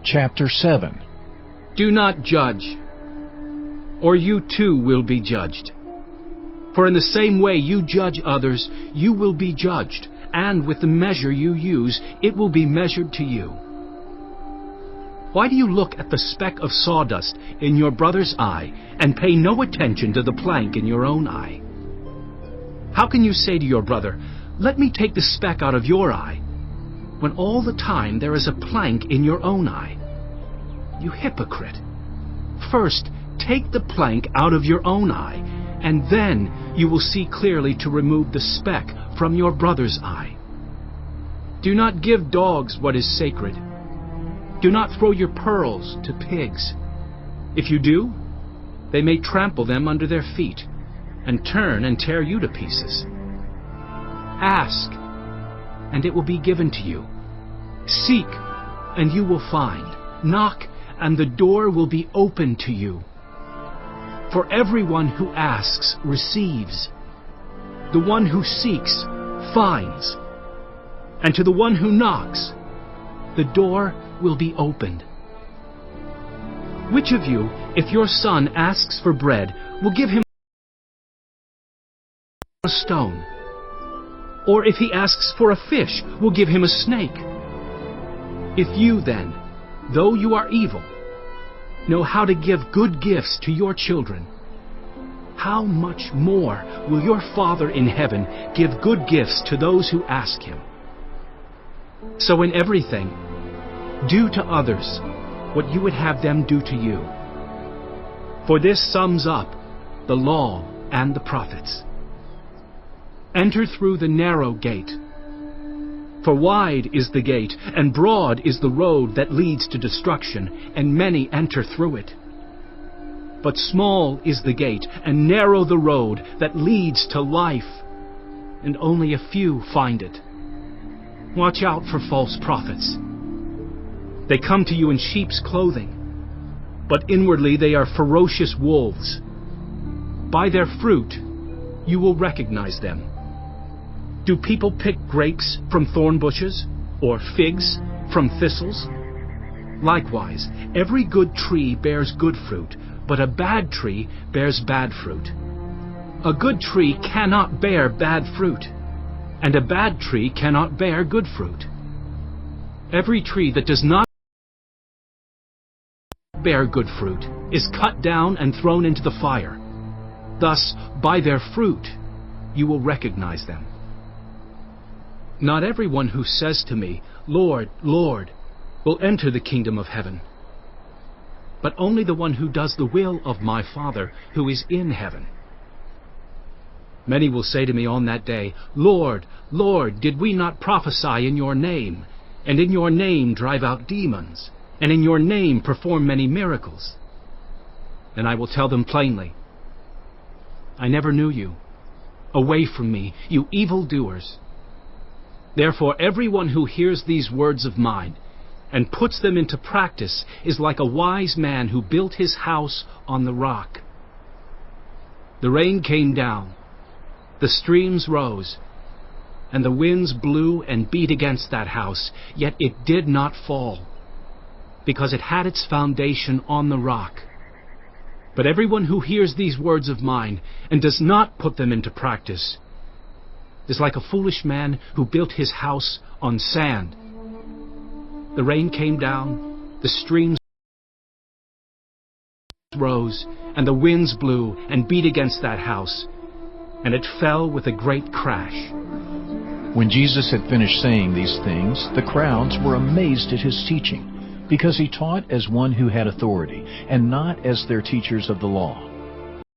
Chapter 7. Do not judge, or you too will be judged. For in the same way you judge others, you will be judged, and with the measure you use, it will be measured to you. Why do you look at the speck of sawdust in your brother's eye, and pay no attention to the plank in your own eye? How can you say to your brother, "Let me take the speck out of your eye," when all the time there is a plank in your own eye? You hypocrite! First, take the plank out of your own eye, and then you will see clearly to remove the speck from your brother's eye. Do not give dogs what is sacred. Do not throw your pearls to pigs. If you do, they may trample them under their feet, and turn and tear you to pieces. Ask, and it will be given to you. Seek, and you will find. Knock, and the door will be opened to you. For everyone who asks receives. The one who seeks finds. And to the one who knocks, the door will be opened. Which of you, if your son asks for bread, will give him a stone? Or if he asks for a fish, will give him a snake? If you then, though you are evil, know how to give good gifts to your children, how much more will your Father in heaven give good gifts to those who ask him? So in everything, do to others what you would have them do to you. For this sums up the law and the prophets. Enter through the narrow gate. For wide is the gate, and broad is the road that leads to destruction, and many enter through it. But small is the gate, and narrow the road that leads to life, and only a few find it. Watch out for false prophets. They come to you in sheep's clothing, but inwardly they are ferocious wolves. By their fruit you will recognize them. Do people pick grapes from thorn bushes, or figs from thistles? Likewise, every good tree bears good fruit, but a bad tree bears bad fruit. A good tree cannot bear bad fruit, and a bad tree cannot bear good fruit. Every tree that does not bear good fruit is cut down and thrown into the fire. Thus, by their fruit, you will recognize them. Not everyone who says to me, "Lord, Lord," will enter the kingdom of heaven, but only the one who does the will of my Father who is in heaven. Many will say to me on that day, "Lord, Lord, did we not prophesy in your name, and in your name drive out demons, and in your name perform many miracles?" And I will tell them plainly, "I never knew you. Away from me, you evildoers." Therefore everyone who hears these words of mine and puts them into practice is like a wise man who built his house on the rock. The rain came down, the streams rose, and the winds blew and beat against that house, yet it did not fall, because it had its foundation on the rock. But everyone who hears these words of mine and does not put them into practice is like a foolish man who built his house on sand. The rain came down, the streams rose, and the winds blew and beat against that house, and it fell with a great crash. When Jesus had finished saying these things, the crowds were amazed at his teaching, because he taught as one who had authority, and not as their teachers of the law.